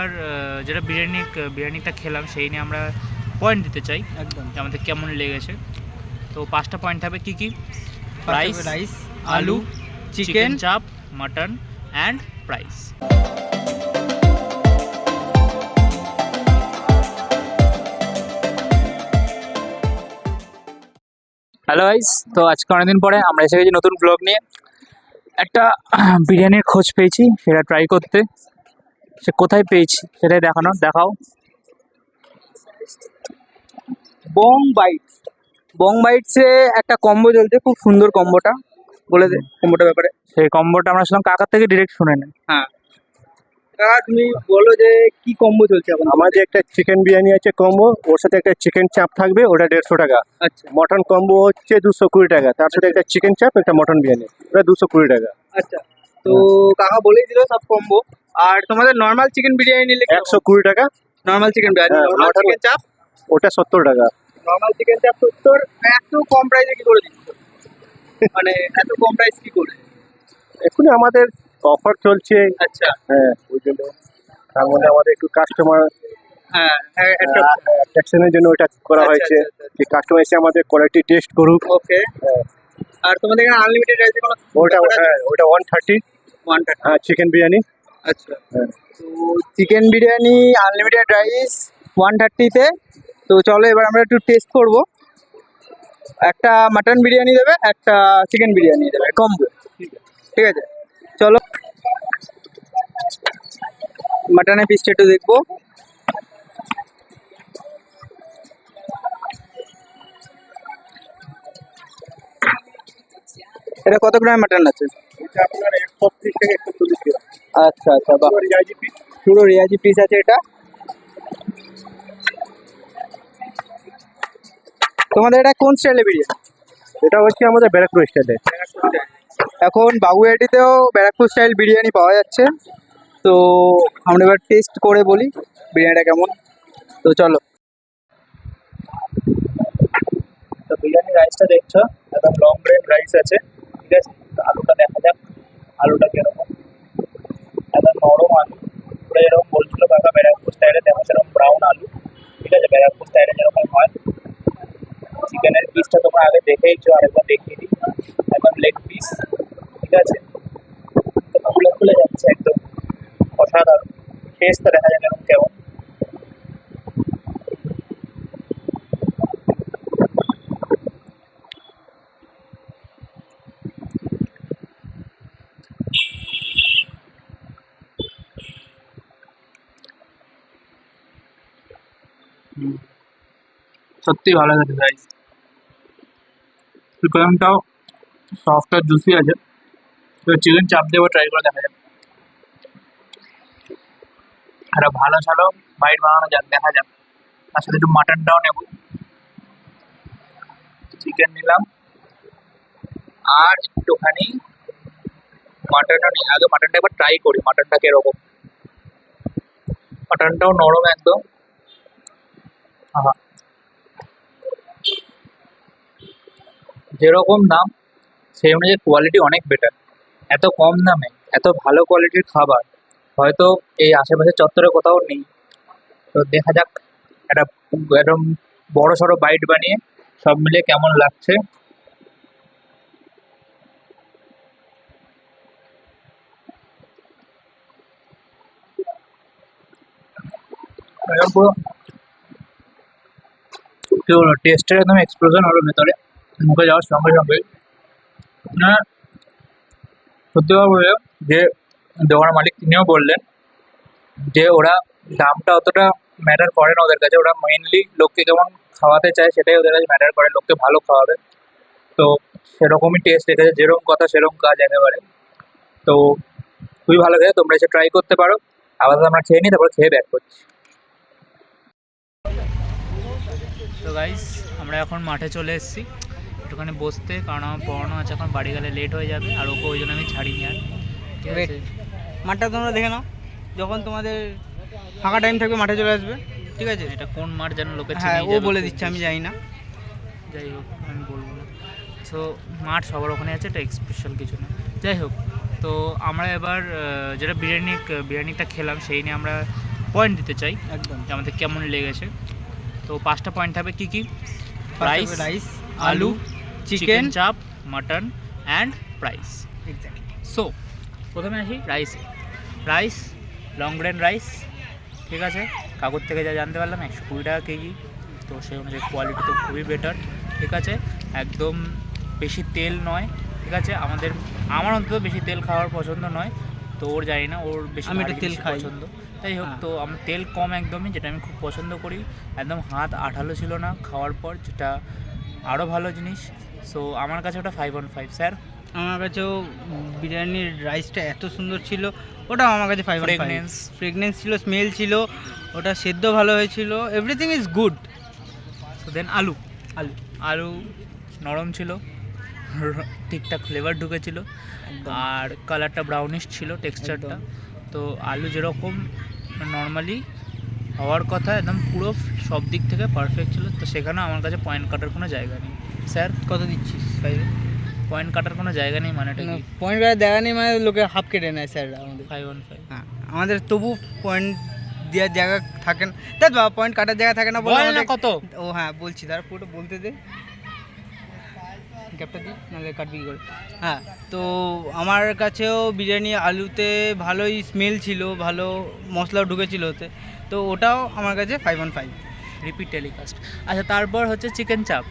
আর যেটা বিরিয়ানিটা খেলাম সেই নিয়ে আমরা পয়েন্ট দিতে চাই একদম যে আমাদের কেমন লেগেছে। তো 5টা পয়েন্ট হবে কী কী? রাইস, আলু, চিকেন চাপ, mutton and price. Hello guys, তো আজকে অনেকদিন পরে আমরা এসে গেছি নতুন ব্লগ নিয়ে। একটা বিরিয়ানির খোঁজ পেয়েছি, সেটা ট্রাই করতে। সে কোথায় পেয়েছি সেটাই দেখাও। বং বাইটসে একটা কম্বো চলছে, খুব সুন্দর কম্বোটা। বলে দে কম্বোটার ব্যাপারে। সেই কম্বোটা আমরা শুনলাম কাকার থেকে ডিরেক্ট শুনে নেই। হ্যাঁ কাকা, তুমি বলো যে কি কম্বো চলছে এখন? আমাদের একটা চিকেন বিরিয়ানি আছে কম্বো, ওর সাথে একটা চিকেন চাপ থাকবে, ওটা 150 টাকা। আচ্ছা মটন কম্বো হচ্ছে 220 টাকা, তার সাথে একটা চিকেন চাপ একটা মটন বিরিয়ানি, ওটা 220 টাকা। আচ্ছা, তো কাকা বলেই দিল সব কম্বো। আর তোমাদের নর্মাল চিকেন বিরিয়ানি নিলে 120 টাকা। নর্মাল চিকেন বিরিয়ানি, হ্যাঁ, নর্মাল mutton- চিকেন চাপ, ওটা 70 টাকা। নর্মাল চিকেন চাপ 70। এত কম প্রাইসে কি করে দিচ্ছ? মানে এত কম প্রাইস কি করে? এখন আমাদের অফার চলছে। আচ্ছা হ্যাঁ, ওই জন্য তার মধ্যে আমাদের একটু কাস্টমার হ্যাঁ একটা অ্যাট্রাকশনের জন্য ওটা করা আচ্ছা, হয়েছে, আচ্ছা, আচ্ছা। যে কাস্টমার এসে আমাদের কোয়ালিটি টেস্ট করুক। ওকে। হ্যাঁ, আর তোমাদের এখানে আনলিমিটেড আছে কোনো? ওটা হ্যাঁ, ওটা 130। 130। হ্যাঁ, চিকেন বিরিয়ানি। আচ্ছা, হ্যাঁ, তো চিকেন বিরিয়ানি আনলিমিটেড রাইস 130-তে। তো চলো এবার আমরা একটু টেস্ট করব। একটা মাটন বিরিয়ানি দেবে, একটা চিকেন বিরিয়ানি দেবে, কম্বো। ঠিক আছে, চলো মাটনের পিসটা একটু দেখবো। এটা কত গ্রাম মাটন আছে? এটা আপনার 130 থেকে 140 টাকা। আচ্ছা আচ্ছা, বাহ, রিয়াজি পিস। পুরো রিয়াজি পিস আছে এটা। তোমাদের এটা কোন স্টাইলের বিরিয়ানি? এটা হচ্ছে আমাদের ব্যারাকপুর স্টাইলে। এখন বাগুইয়াটিতেও ব্যারাকপুর স্টাইল বিরিয়ানি পাওয়া যাচ্ছে। তো আমরা এবার টেস্ট করে বলি বিরিয়ানিটা কেমন। তো চলো। তো বিরিয়ানি রাইসটা দেখছো, একদম লং গ্রেন রাইস আছে। ঠিক আছে, তো আলুটা দেখা যাক আলুটা কিরকম। একদম নরম আলু, পুরো এরকম বলছিল কাকা ব্যারাকপুর স্টাইলে, দেখো সেরকম ব্রাউন আলু। ঠিক আছে, ব্যারাকপুর স্টাইলে যেরকম হয়। চিকেনের পিসটা তোমরা আগে দেখেইছো, আরেকবার দেখিয়ে দিই। একদম লেগ পিস। ঠিক আছে, তো খুলে খুলে যাচ্ছে একদম অসাধারণ। টেস্টটা দেখা যাক এরকম কেমন। সত্যি ভালো লাগে রাইস। চিকেনটাও সফট আর জুসি আছে। তো চিকেন চাপ দিয়ে ট্রাই করে দেখা যাক। একটা ভালো ভালো বাইট বানানো যাক, দেখা যাক। তার সাথে একটু মাটনটাও নেব। চিকেন নিলাম আর একটুখানি মাটনও নিই। আগে মাটনটা একবার ট্রাই করি, মাটনটা কিরকম। মাটনটাও নরম একদম। আহা, যেরকম দাম সেই অনুযায়ী কোয়ালিটি অনেক বেটার। এত কম দামে এত ভালো কোয়ালিটির খাবার হয়তো এই আশেপাশে চত্বরে কোথাও নেই। তো দেখা যাক একটা একদম বড় সড়ো বাইট বানিয়ে সব মিলে কেমন লাগছে। একদম পুরো কি বলবো, টেস্টের একদম এক্সপ্লোশন হলো ভেতরে, মুখে যাওয়ার সঙ্গে সঙ্গে। হ্যাঁ, সত্যি কথা বলে যে দোকানের মালিক তিনিও বললেন যে ওরা দামটা অতটা ম্যাটার করে না ওদের কাছে, ওরা মেইনলি লোককে কেমন খাওয়াতে চায় সেটাই ওদের কাছে ম্যাটার করে, লোককে ভালো খাওয়াবে। তো সেরকমই টেস্ট রেখেছে, যেরকম কথা সেরকম কাজ একেবারে। তো খুবই ভালো খেয়ে, তোমরা এসে ট্রাই করতে পারো। আপাতত আমরা খেয়ে নিই, তারপর খেয়ে ব্যাক করছি। তো গাইস, আমরা এখন মাঠে চলে এসেছি একটুখানি বসতে, কারণ আমার পড়ানো আছে, এখন বাড়ি গেলে লেট হয়ে যাবে। আর ওকে ওই জন্য আমি ছাড়িনি আর। ঠিক আছে, মাঠটা তোমরা দেখে নাও, যখন তোমাদের ফাঁকা টাইম থাকবে মাঠে চলে আসবে। ঠিক আছে, এটা কোন মাঠ যেন লোকে হ্যাঁ চিনেই ও যাবে বলে খুব দিচ্ছে, আমি বেশি। জানি না। যাই হোক, আমি বলবো না। সো মাঠ সবার ওখানে আছে, এটা স্পেশাল কিছু না। যাই হোক, তো আমরা এবার যেটা বিরিয়ানিটা খেলাম সেই নিয়ে আমরা পয়েন্ট দিতে চাই একদম। যে আমাদের কেমন লেগেছে। তো 5টা পয়েন্ট থাকবে কী কী? রাইস, রাইস, আলু, চিকেন। চিকেন চাপ, mutton and price. Exactly. So প্রথমে আসি রাইসে। রাইস, লং গ্রেন রাইস, ঠিক আছে, কাকুর থেকে যা জানতে পারলাম 120 টাকা কেজি। তো সেই অনুযায়ী কোয়ালিটি তো খুবই বেটার, ঠিক আছে, একদম বেশি তেল নয়, ঠিক আছে। আমার অন্তত বেশি তেল খাওয়ার পছন্দ নয়, তো ওর জানি না, ওর বেশি আমি একটু ভারী তেল জিনিস খাই। পছন্দ। তাই হোক, হ্যাঁ। তো আমার তেল কম একদমই, যেটা আমি খুব পছন্দ করি। একদম হাত আঠালো ছিল না খাওয়ার পর, যেটা আরও ভালো জিনিস। সো আমার কাছে ওটা 5 on 5 স্যার। আমার কাছেও বিরিয়ানির রাইসটা এত সুন্দর ছিল, ওটাও আমার কাছে 5 on 5। Fragrance। ফ্রেগনেন্স ছিল, স্মেল ছিল, ওটা সেদ্ধ ভালো হয়েছিল, everything is good. So then আলু আলু আলু নরম ছিল, ঠিকঠাক ফ্লেভার ঢুকেছিল, একদম। আর কালারটা ব্রাউনিশ ছিল, টেক্সচারটা। তো আলু যেরকম নর্মালি হওয়ার কথা, একদম পুরো সব দিক থেকে পারফেক্ট ছিল। তো সেখানে আমার কাছে পয়েন্ট কাটার কোনো জায়গা নেই স্যার। কত দিচ্ছিস 5? পয়েন্ট কাটার কোনো জায়গা নেই মানেটা কি? পয়েন্ট কাটার দেখা নেই মানে লোকে হাফ কেটে নেয় স্যার আমাদের। 5 on 5। হ্যাঁ, আমাদের তবু পয়েন্ট দেওয়ার জায়গা থাকে না, দেখ বাবা, পয়েন্ট কাটার জায়গা থাকে না বলে বল না আমাদের- কত? ও হ্যাঁ বলছি, তারা পুরোটা বলতে দে, গ্যাপটা দিই নাহলে কাটবি কী করে। হ্যাঁ, তো আমার কাছেও বিরিয়ানি আলুতে ভালোই স্মেল ছিল, ভালো মশলাও ঢুকেছিল ওতে, তো ওটাও আমার কাছে 5 on 5। Repeat telecast. আচ্ছা, তারপর হচ্ছে চিকেন চাপ।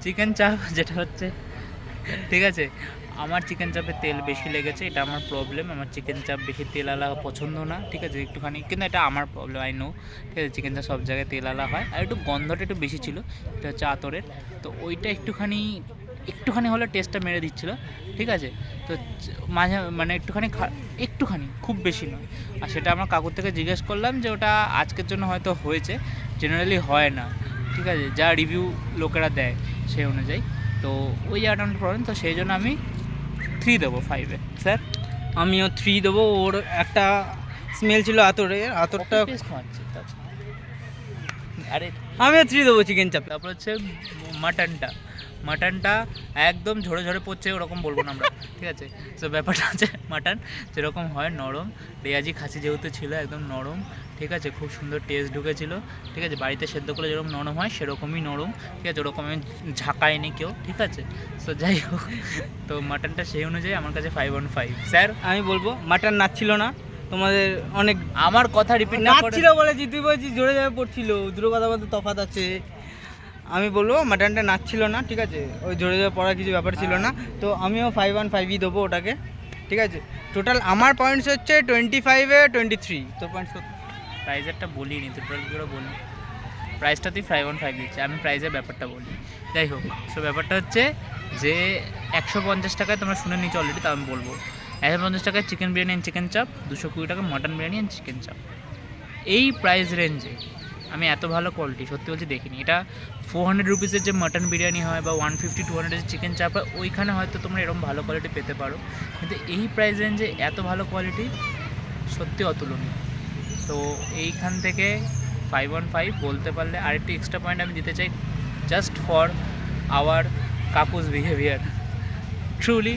চিকেন চাপ যেটা হচ্ছে, ঠিক আছে, আমার চিকেন চাপে তেল বেশি লেগেছে, এটা আমার প্রবলেম। আমার চিকেন চাপ বেশি তেলালা পছন্দ না, ঠিক আছে, একটুখানি, কিন্তু এটা আমার প্রবলেম, আই নো, ঠিক আছে। চিকেন চাপ সব জায়গায় তেলালা হয়, আর একটু গন্ধটা একটু বেশি ছিল, এটা হচ্ছে আতরের। তো ওইটা একটুখানি হলে টেস্টটা মেরে দিচ্ছিলো, ঠিক আছে। তো মাঝে মানে একটুখানি, খুব বেশি নয়। আর সেটা আমার কাকুর থেকে জিজ্ঞেস করলাম যে ওটা আজকের জন্য হয়তো হয়েছে, জেনারেলি হয় না, ঠিক আছে, যা রিভিউ লোকেরা দেয় সেই অনুযায়ী। তো ওই জায়গাটা আমার প্রবলেম, তো সেই জন্য আমি 3 দেবো 5-এ স্যার। আমিও 3 দেবো। ওর একটা স্মেল ছিল আতরের, আতরটা টেস্ট মারছে আরে। আমিও 3 দেবো চিকেন চাপে। তারপর হচ্ছে মাটনটা একদম ঝরে ঝরে পড়ছে, ওরকম বলবো না আমরা, ঠিক আছে। তো ব্যাপারটা হচ্ছে মাটন যেরকম হয় নরম, রেয়াজি খাসি যেহেতু ছিল, একদম নরম, ঠিক আছে, খুব সুন্দর টেস্ট ঢুকেছিল, ঠিক আছে। বাড়িতে সেদ্ধ করলে যেরকম নরম হয় সেরকমই নরম, ঠিক আছে, ওরকম আমি ঝাঁকাইনি কেউ, ঠিক আছে। তো যাই হোক, তো মাটনটা সেই অনুযায়ী আমার কাছে 5 on 5 স্যার। আমি বলবো মাটন নাচছিল না, তোমাদের অনেক আমার কথা রিপিট না করে নাচছিল বলেছি, তুই বলছিস জোরে জোরে পড়ছিল, দুটো কথা বলতে তফাৎ আছে। আমি বলবো মাটনটা নাচছিল না, ঠিক আছে, ওই জোরে জোরে পড়ার কিছু ব্যাপার ছিল না। তো আমিও 5 on 5ই দেবো ওটাকে, ঠিক আছে। টোটাল আমার পয়েন্টস হচ্ছে 25-এ 23। তোর পয়েন্টস কত? প্রাইজেরটা বলিনি, তো টোটাল করে বলি। প্রাইসটা তুই 5 on 5 দিচ্ছে, আমি প্রাইজের ব্যাপারটা বলি। যাই হোক, সো ব্যাপারটা হচ্ছে যে 150 টাকায় তোমরা শুনে নিচ্ছ অলরেডি, তা আমি বলবো 150 টাকায় চিকেন বিরিয়ানি অ্যান্ড চিকেন চাপ, 220 টাকা মাটন বিরিয়ানি অ্যান্ড চিকেন চাপ। এই প্রাইস রেঞ্জে আমি এত ভালো কোয়ালিটি সত্যি বলছি দেখিনি। এটা 400 রুপিসের যে মাটন বিরিয়ানি হয় বা 150-200 যে চিকেন চাপ হয়, ওইখানে হয়তো তোমরা এরকম ভালো কোয়ালিটি পেতে পারো, কিন্তু এই প্রাইস রেঞ্জে এত ভালো কোয়ালিটি সত্যি অতুলনীয়। তো এইখান থেকে 5 on 5 বলতে পারলে। আরেকটি এক্সট্রা পয়েন্ট আমি দিতে চাই, জাস্ট ফর আওয়ার কাকুস বিহেভিয়ার, ট্রুলি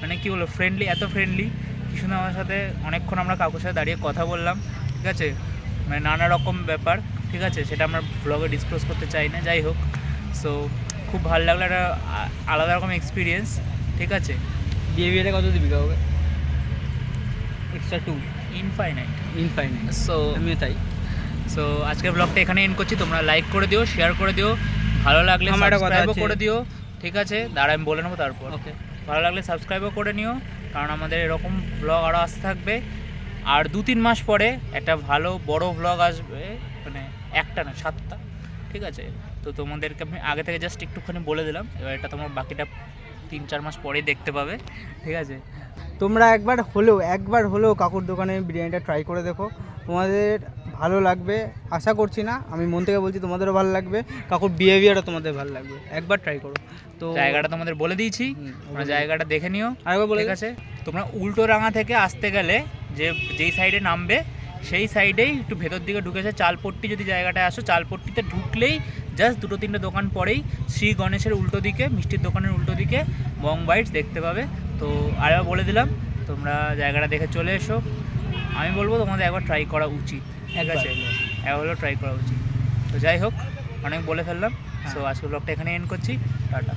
মানে কী বলবো, ফ্রেন্ডলি, এত ফ্রেন্ডলি, কি সুন্দর আমার সাথে অনেকক্ষণ আমরা কাকুর সাথে দাঁড়িয়ে কথা বললাম, ঠিক আছে, মানে নানা রকম ব্যাপার, ঠিক আছে, সেটা আমরা ব্লগে ডিসক্লোজ করতে চাই না। যাই হোক, সো খুব ভালো লাগলো, একটা আলাদা রকম এক্সপিরিয়েন্স, ঠিক আছে। বিহেভিয়ারে কত দিবি কাউকে? Extra 2 infinite. সো আমিও তাই। সো আজকের ব্লগটা এখানে এন্ড করছি। তোমরা লাইক করে দিও, শেয়ার করে দিও, ভালো লাগলে আমার একটা কথা সাবস্ক্রাইবও আছে। করে দিও, ঠিক আছে। দাঁড়া আমি বলে নেবো তারপর। ওকে, ভালো লাগলে সাবস্ক্রাইবও করে নিও, কারণ আমাদের এরকম ব্লগ আরও আসতে থাকবে। আর 2-3 মাস পরে একটা ভালো বড় ব্লগ আসবে, মানে একটা না 7টা, ঠিক আছে। তো তোমাদেরকে আমি আগে থেকে জাস্ট একটুখানি বলে দিলাম, এবার এটা তোমার বাকিটা 3-4 মাস পরেই দেখতে পাবে, ঠিক আছে। তোমরা একবার হলেও কাকুর দোকানে বিরিয়ানিটা ট্রাই করে দেখো, তোমাদের ভালো লাগবে আশা করছি না, আমি মন থেকে বলছি তোমাদেরও ভালো লাগবে, কাকুর বিহেভিয়ারও তোমাদের ভালো লাগবে, একবার ট্রাই করো। তো জায়গাটা তোমাদের বলে দিয়েছি, তোমরা জায়গাটা দেখে নিও, আরেকবার বলে ঠিক আছে। তোমরা উল্টোরাঙা থেকে আসতে গেলে যেই সাইডে নামবে সেই সাইডেই একটু ভেতর দিকে ঢুকেছে চালপট্টি, যদি জায়গাটায় আসো চালপট্টিতে ঢুকলেই জাস্ট 2-3টে দোকান পরেই শ্রী গণেশের উল্টো দিকে, মিষ্টির দোকানের উল্টো দিকে বং বাইটস দেখতে পাবে। তো আরেকবার বলে দিলাম, তোমরা জায়গাটা দেখে চলে এসো। আমি বলবো তোমাদের একবার ট্রাই করা উচিত। ঠিক আছে, একবার হলেও ট্রাই করা উচিত। তো যাই হোক, অনেক বলে ফেললাম। সো আজকে ব্লগটা এখানে এন্ড করছি। টাটা।